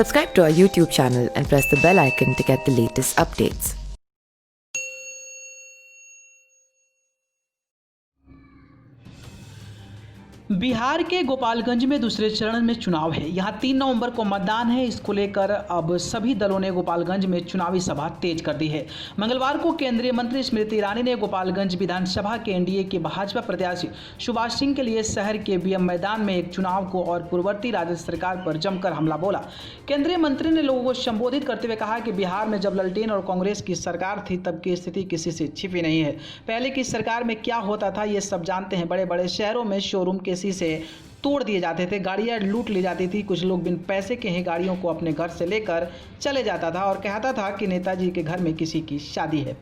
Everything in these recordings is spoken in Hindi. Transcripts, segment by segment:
Subscribe to our YouTube channel and press the bell icon to get the latest updates. Bihar के गोपालगंज में दूसरे चरण में चुनाव है। यहां 3 नवंबर को मतदान है। इसको लेकर अब सभी दलों ने गोपालगंज में चुनावी सभा तेज कर दी है। मंगलवार को केंद्रीय मंत्री स्मृति ईरानी ने गोपालगंज विधानसभा के एनडीए के भाजपा प्रत्याशी सुभाष सिंह के लिए शहर के बीएम मैदान में एक चुनाव को और पूर्ववर्ती राजद सरकार पर जमकर हमला बोला। केंद्रीय मंत्री ने लोगों को संबोधित करते हुए कहा कि बिहार में जब ललटेन और कांग्रेस की सरकार थी तब की स्थिति किसी से छिपी नहीं है। पहले की सरकार में क्या होता था ये सब जानते हैं। बड़े बड़े शहरों में शोरूम के शीशे तोड़ दिए जाते थे, गाड़ियां लूट ली जाती थी। कुछ लोग बिन पैसे के ही गाड़ियों को अपने घर से लेकर चले जाता था और कहता था कि नेताजी के घर में किसी की शादी है।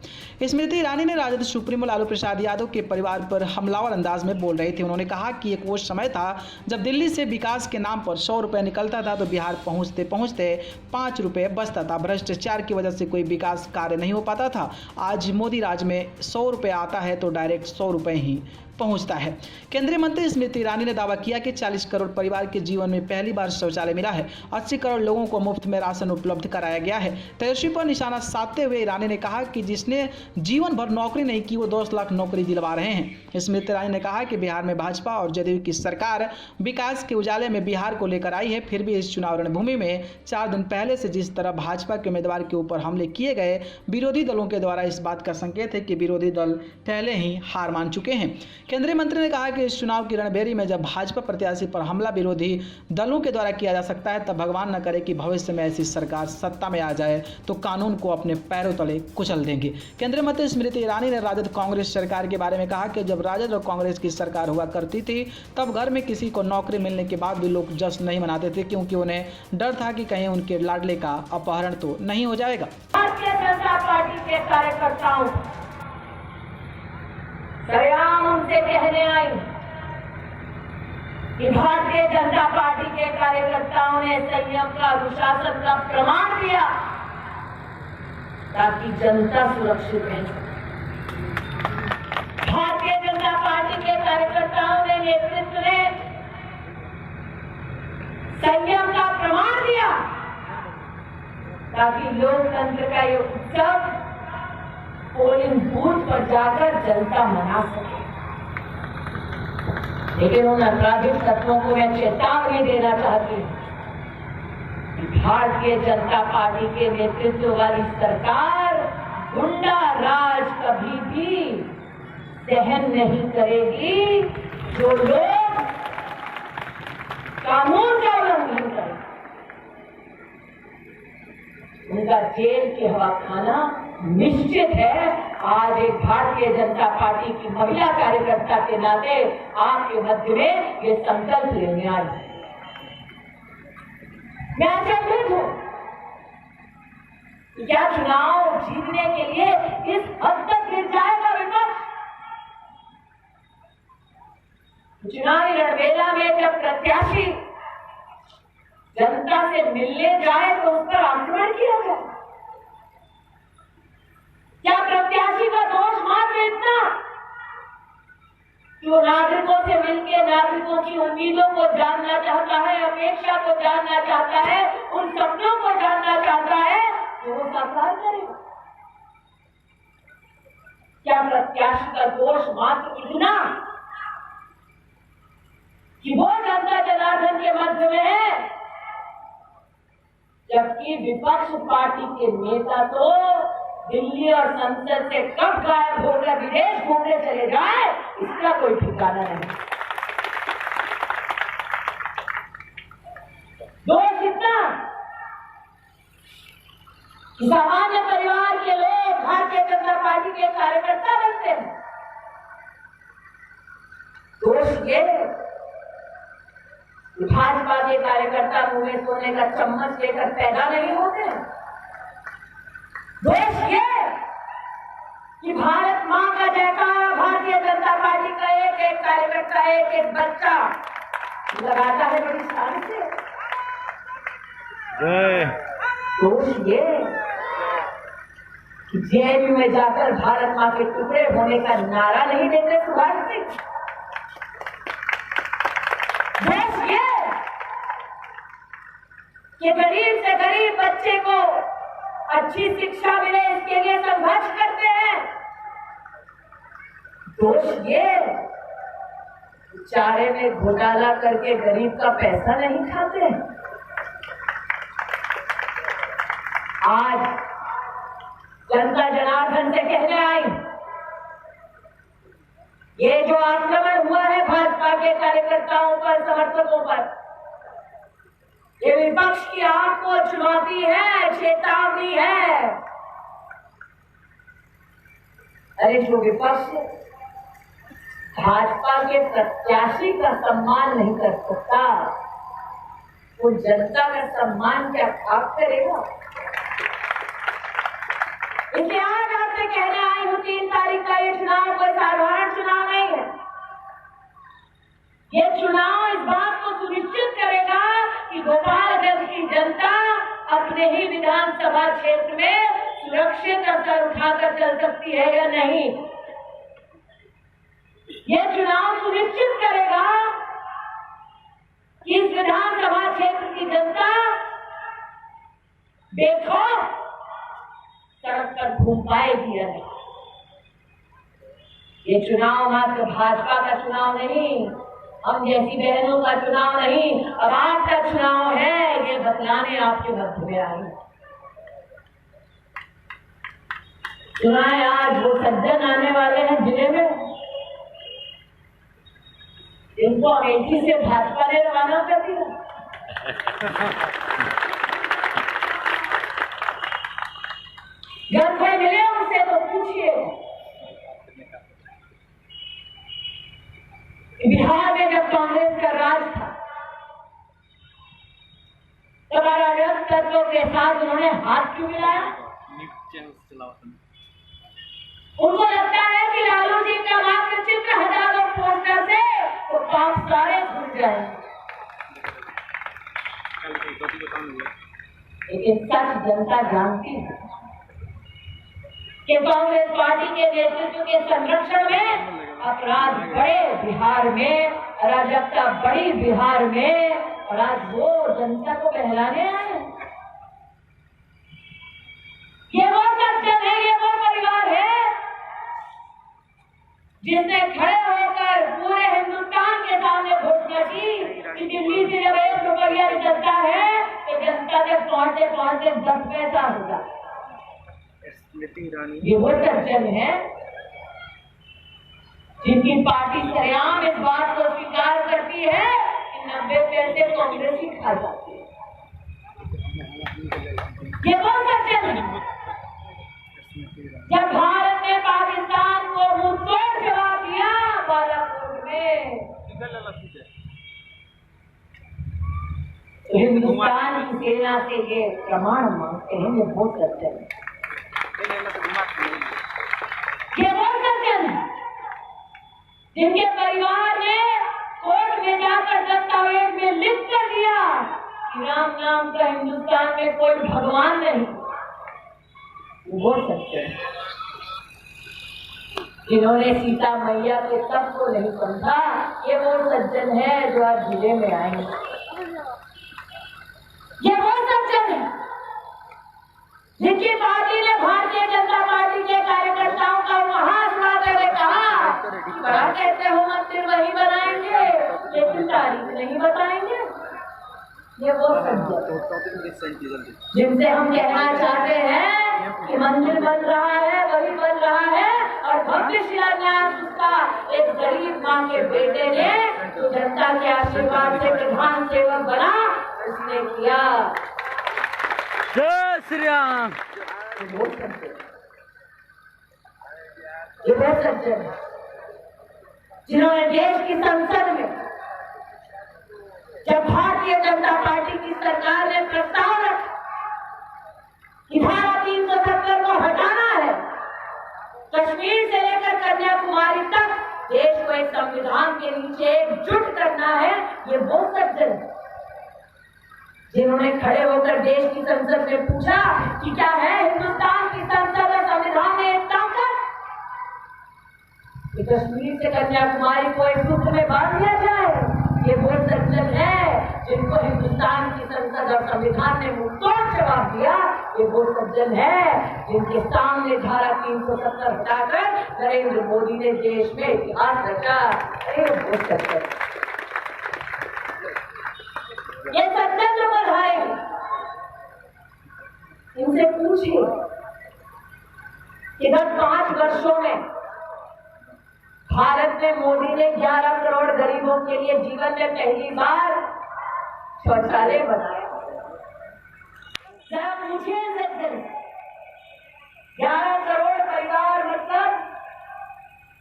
स्मृति ईरानी ने राजद सुप्रीमो लालू प्रसाद यादव के परिवार पर हमलावर अंदाज में बोल रही थी। उन्होंने कहा कि एक वो समय था जब दिल्ली से विकास के नाम पर 100 रुपये निकलता था तो बिहार पहुंचते पहुंचते 5 रुपये बचता था। भ्रष्टाचार की वजह से कोई विकास कार्य नहीं हो पाता था। आज मोदी राज में 100 रुपये आता है तो डायरेक्ट 100 रुपये ही पहुंचता है। केंद्रीय मंत्री स्मृति ईरानी ने दावा किया कि 40 करोड़ परिवार के जीवन में पहली बार शौचालय मिला है। 80 करोड़ लोगों को मुफ्त में राशन उपलब्ध कराया गया है। तेजस्वी पर निशाना साधते हुए ईरानी ने कहा कि जिसने जीवन भर नौकरी नहीं की वो 10 लाख नौकरी दिलवा रहे हैं। स्मृति ईरानी ने कहा कि बिहार में भाजपा और जदयू की सरकार विकास के उजाले में बिहार को लेकर आई है। फिर भी इस चुनाव रणभूमि में 4 दिन पहले से जिस तरह भाजपा के उम्मीदवार के ऊपर हमले किए गए, विरोधी दलों के द्वारा इस बात का संकेत है कि विरोधी दल पहले ही हार मान चुके हैं। केंद्रीय मंत्री ने कहा कि इस चुनाव की रणभेरी में जब भाजपा प्रत्याशी पर हमला विरोधी दलों के द्वारा किया जा सकता है तब भगवान न करे कि भविष्य में ऐसी सरकार सत्ता में आ जाए तो कानून को अपने पैरों तले कुचल देंगे। केंद्रीय मंत्री स्मृति ईरानी ने राजद कांग्रेस सरकार के बारे में कहा कि जब राजद और कांग्रेस की सरकार हुआ करती थी तब घर में किसी को नौकरी मिलने के बाद भी लोग जश्न नहीं मनाते थे, क्योंकि उन्हें डर था कि कहीं उनके लाडले का अपहरण तो नहीं हो जाएगा। भारतीय जनता पार्टी के कार्यकर्ताओं सरेआम उनसे कहने आई कि भारतीय जनता पार्टी के कार्यकर्ताओं ने संयम का, अनुशासन का प्रमाण दिया ताकि जनता सुरक्षित रहे। भारतीय जनता पार्टी के कार्यकर्ताओं ने, नेतृत्व ने संयम का प्रमाण दिया ताकि लोकतंत्र का ये उत्सव पोलिंग बूथ पर जाकर जनता मना सके। लेकिन उन आपराधिक तत्वों को मैं चेतावनी देना चाहती हूं कि भारतीय जनता पार्टी के नेतृत्व वाली सरकार गुंडा राज कभी भी सहन नहीं करेगी। जो लोग कानून का उल्लंघन करें उनका जेल के हवा खाना निश्चित है। आज एक भारतीय जनता पार्टी की महिला कार्यकर्ता के नाते आपके मध्य में ये संकल्प लेने आई। मैं आश्वस्त हूं कि क्या चुनाव जीतने के लिए इस हद तक गिर जाएगा विपक्ष? चुनावी रणबेला में जब प्रत्याशी जनता से मिलने जाए तो उस पर आक्रमण किया गया। क्या प्रत्याशी का दोष मात्र इतना कि वो नागरिकों से मिलकर नागरिकों की उम्मीदों को जानना चाहता है, अपेक्षा को जानना चाहता है, उन सपनों को जानना चाहता है कि वो साकार करेगा? क्या प्रत्याशी का दोष मात्र इतना कि वो जनता जनार्दन के मध्य में है, जबकि विपक्ष पार्टी के नेता तो दिल्ली और संसद से कब गायब होकर विदेश घूमने चले जाए इसका कोई ठिकाना नहीं। दोष इतना कि सामान्य परिवार के लोग भारतीय जनता पार्टी के कार्यकर्ता बनते हैं। दोष ये भाजपा के कार्यकर्ता मुंह में सोने का चम्मच लेकर पैदा नहीं होते हैं। दोष ये कि भारत मां का जयकारा भारतीय जनता पार्टी का एक एक कार्यकर्ता, एक एक बच्चा लगाता है बड़ी शान से। दोष ये कि जेल में जाकर भारत मां के टुकड़े होने का नारा नहीं देते सुभाष सिंह। दोष ये कि कि गरीब से गरीब बच्चे को अच्छी शिक्षा मिले, इसके लिए संघर्ष करते हैं। दोष ये चारे में घोटाला करके गरीब का पैसा नहीं खाते। आज जनता जनार्दन से कहने आई, ये जो आक्रमण हुआ है भाजपा के कार्यकर्ताओं पर, समर्थकों पर, ये विपक्ष की आपको चुनौती है, चेतावनी है। अरे जो विपक्ष भाजपा के प्रत्याशी का सम्मान नहीं कर सकता, वो जनता का सम्मान क्या आप करेगा? इसलिए आज आपसे कहने आई हूं, 3 तारीख का ये चुनाव कोई साधारण चुनाव नहीं है। ये चुनाव इस बात को सुनिश्चित करेगा कि गोपालगंज की जनता अपने ही विधानसभा क्षेत्र में सुरक्षित सर उठाकर चल सकती है या नहीं। ये चुनाव सुनिश्चित करेगा कि इस विधानसभा क्षेत्र की जनता बेखौफ सड़क पर घूम पाएगी या नहीं। ये चुनाव मात्र भाजपा का चुनाव नहीं, हम जैसी बहनों का चुनाव नहीं, अब आपका चुनाव है, ये बतलाने आपके मध्य में आई। सुना है आज वो सज्जन आने वाले हैं जिले में, इनको अमेठी से भाजपा ने रवाना कर दिया। जब कोई मिले उनसे तो पूछिए, बिहार में जब कांग्रेस का राज था तब अराजक तत्वों के साथ उन्होंने हाथ क्यों मिलाया? उनको लगता है कि लालू जी का मात्र चित्र हटा दो पोस्टर से तो पाप सारे भूल जाए। लेकिन सच जनता जानती है कि कांग्रेस पार्टी के नेतृत्व के संरक्षण में अपराध बढ़े बिहार में, अराजकता बढ़ी बिहार में, और आज वो जनता को बहलाने आए। ये वो सज्जन है, ये वो परिवार है जिसने खड़े होकर पूरे हिंदुस्तान के सामने घोषणा की कि दिल्ली से जब 1 रुपया निकलता है तो जनता के पहुंचते पहुंचते 10 पैसा होगा। ये वो सज्जन है जिनकी पार्टी सरेआम इस बात को स्वीकार करती है कि 90 पैसे कांग्रेस ही खा जाती है। ये वो सज्जन है जब भारत ने पाकिस्तान को मुंहतोड़ जवाब दिया बालाकोट में, हिंदुस्तान की सेना से ये प्रमाण मांगते हैं। ये वो सज्जन है, ये वो सज्जन है जिनके परिवार ने कोर्ट में जाकर दस्तावेज में लिख कर दिया कि राम नाम का हिंदुस्तान में कोई भगवान नहीं। वो सज्जन जिन्होंने सीता मैया के तप को नहीं समझा, ये वो सज्जन है जो आज जिले में आए। ये वो सज्जन है जिनकी पार्टी ने भारतीय जनता पार्टी के कार्यकर्ताओं का उपहास उड़ाते हुए कहा कि बड़ा कहते हो मंदिर वही बनाएंगे लेकिन तारीख नहीं बताएंगे। ये वो सज्जन जिनसे हम कहना चाहते हैं कि मंदिर बन रहा है, वही बन रहा है, और भव्य शिलान्यास उसका एक गरीब माँ के बेटे ने तो जनता के आशीर्वाद से प्रधान सेवक बना, उसने किया। जय श्री राम। ये वो सज्जन है जिन्होंने देश की संसद में जब भारतीय जनता पार्टी की सरकार ने प्रस्ताव रखा कि धारा 370 को हटाना है, कश्मीर से लेकर कन्याकुमारी तक देश को एक संविधान के नीचे एकजुट करना है, ये वो सज्जन है जिन्होंने खड़े होकर देश की संसद में पूछा कि क्या है हिंदुस्तान की संसद और संविधान में एक ताकत कि कश्मीर से कन्याकुमारी को एक सूत्र में बांध दिया जाए। ये वो सज्जन है जिनको हिंदुस्तान की संसद और संविधान ने मुंहतोड़ जवाब दिया, ये वो सज्जन है जिनके सामने धारा 370 हटाकर नरेंद्र मोदी ने देश में इतिहास रचा। अरे वो सज्जन, ये सज्जन जो बधाएंगे, इनसे पूछिए कि गत 5 वर्षों में भारत में मोदी ने 11 करोड़ गरीबों के लिए जीवन में पहली बार शौचालय बनाया। जरा पूछिए सज्जन, 11 करोड़ परिवार मतलब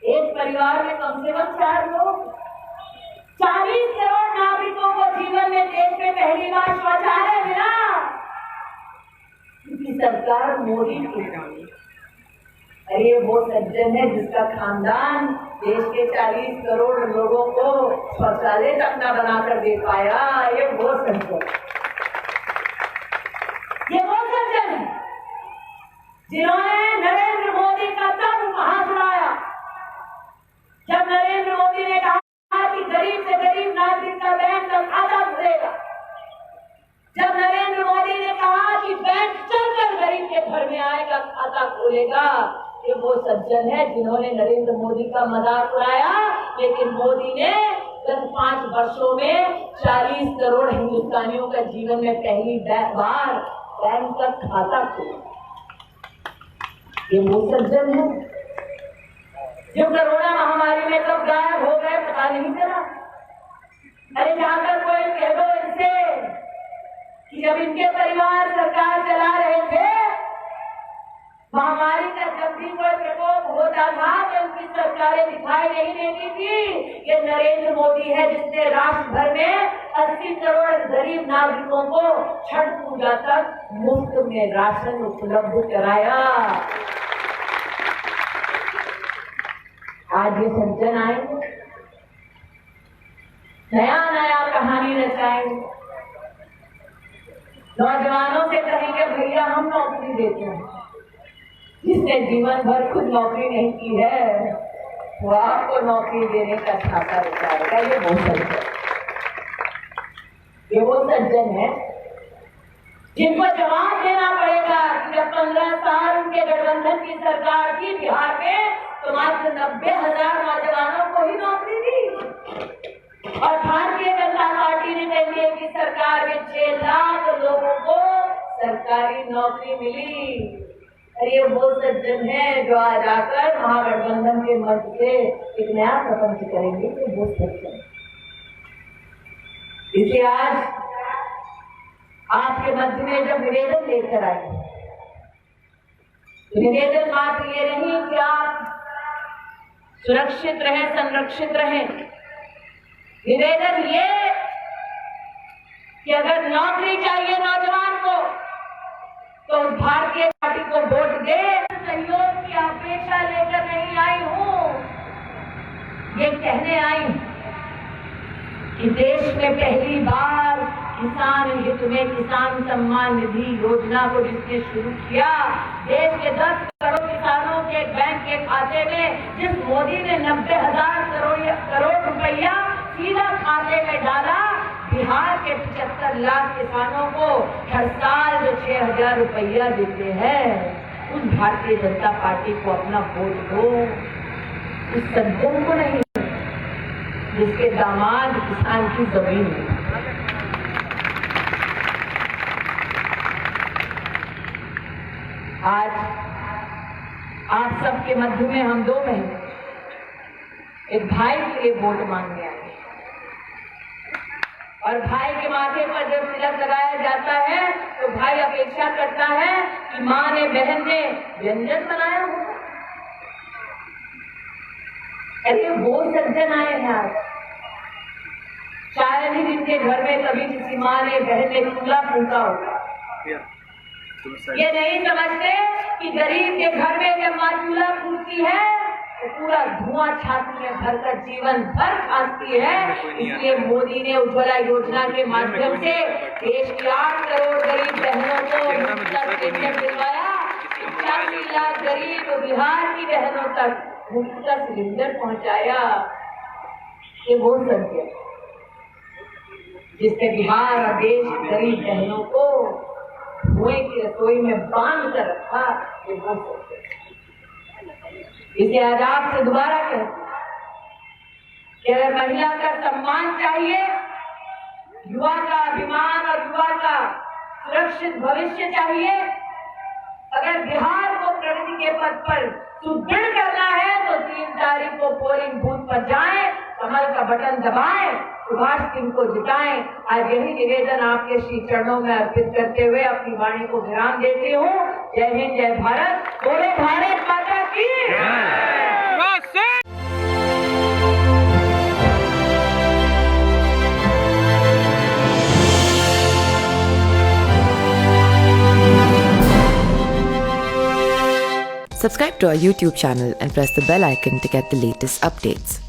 एक परिवार में कम से कम 4 लोग, 40 करोड़ नागरिकों को जीवन में देश में पहली बार शौचालय मिला, क्योंकि सरकार मोदी की नाम। अरे वो सज्जन है जिसका खानदान देश के 40 करोड़ लोगों को शौचालय तक न बनाकर दे पाया। ये वो सज्जन, ये वो सज्जन है जिन्होंने नरेंद्र मोदी का तब उपहास उड़ाया जब नरेंद्र मोदी ने कहा कि गरीब से गरीब नागरिक का बैंक का खाता खुलेगा, जब नरेंद्र मोदी ने कहा कि बैंक चलकर गरीब के घर में आएगा, खाता खोलेगा। ये वो सज्जन है जिन्होंने नरेंद्र मोदी का मजाक उड़ाया, लेकिन मोदी ने गत 5 वर्षों में 40 करोड़ हिंदुस्तानियों का जीवन में पहली बार बैंक का खाता खोला। ये वो सज्जन है जो कोरोना महामारी में कब गायब हो गए पता नहीं चला। अरे जाकर कोई कह दो इनसे कि जब इनके परिवार सरकार चला रहे थे, महामारी का जब भी कोई प्रकोप होता था तो उनकी सरकारें दिखाई नहीं देती थी। ये नरेंद्र मोदी है जिसने राष्ट्र भर में 80 करोड़ गरीब नागरिकों को छठ पूजा तक मुफ्त में राशन उपलब्ध कराया। आज ये सज्जन आएंगे, नया नया कहानी रचाएंगे, नौजवानों से कहेंगे भैया हम नौकरी देते हैं। जिसने जीवन भर खुद नौकरी नहीं की है वो आपको नौकरी देने का छाता उतारेगा। ये वो सज्जन, ये वो सज्जन है जिनको जवाब देना पड़ेगा कि जब 15 साल उनके गठबंधन की सरकार थी बिहार में तो मात्र 90,000 नौजवानों को ही नौकरी दी, और भारतीय जनता पार्टी ने एनडीए की सरकार में 6 लाख लोगों को सरकारी नौकरी मिली। अरे वो सज्जन है जो आज आकर महागठबंधन के मंच से एक नया प्रपंच करेंगे। तो वो सज्जन, इसलिए आज आपके मध्य में जब निवेदन लेकर आए तो निवेदन मात्र ये नहीं कि आप सुरक्षित रहें, संरक्षित रहें। निवेदन ये कि अगर नौकरी चाहिए नौजवान को तो भारतीय पार्टी को वोट दे। सहयोग की अपेक्षा लेकर नहीं आई हूं, ये कहने आई कि देश में पहली बार किसान हित में किसान सम्मान निधि योजना को जिसने शुरू किया, देश के 10 करोड़ किसानों के बैंक के खाते में जिस मोदी ने 90,000 करोड़ रुपया सीधा खाते में डाला, बिहार के 75 लाख किसानों को हर साल जो 6,000 रुपया देते हैं, उस भारतीय जनता पार्टी को अपना वोट दो। उस सज्जन को नहीं जिसके दामाद किसान की जमीन है। आज आप सबके मध्य में हम 2 महीने एक भाई के लिए वोट मांगने आए, और भाई के माथे पर जब तिलक लगाया जाता है तो भाई अपेक्षा करता है कि माँ ने, बहन ने व्यंजन बनाया होगा। अरे वो सज्जन आए हैं आज, शायद ही जिनके घर में कभी किसी माँ ने, बहन ने चूल्हा फूंका होगा। ये नहीं समझते कि गरीब के घर में जब माँ चूल्हा फूंकती है तो पूरा धुआं छाती में भरकर जीवन भर खांसती है। इसलिए मोदी ने उज्ज्वला योजना के माध्यम से देश की 8 करोड़ गरीब बहनों को मुफ्त सिलेंडर दिलवाया। 40 लाख गरीब बिहार की बहनों तक मुफ्त सिलेंडर पहुंचाया। ये वो सत्य जिसने बिहार और देश की गरीब बहनों को धुएं की रसोई में बांध कर रखा, ये वो सोचते हैं। इसे आज आपसे दोबारा कहते हैं कि अगर महिला का सम्मान चाहिए, युवा का अभिमान और युवा का सुरक्षित भविष्य चाहिए, अगर बिहार को प्रगति के पथ पर सुदृढ़ करना है तो 3 तारीख को पोलिंग बूथ पर जाएं, कमल का बटन दबाएं, सुभाष सिंह को जिताएं। आज यही निवेदन आपके श्री चरणों में अर्पित करते हुए अपनी वाणी को विराम देती हूँ। जय हिंद, जय भारत, बोलो भारत माता की। Subscribe to our YouTube channel and press the bell icon to get the latest updates.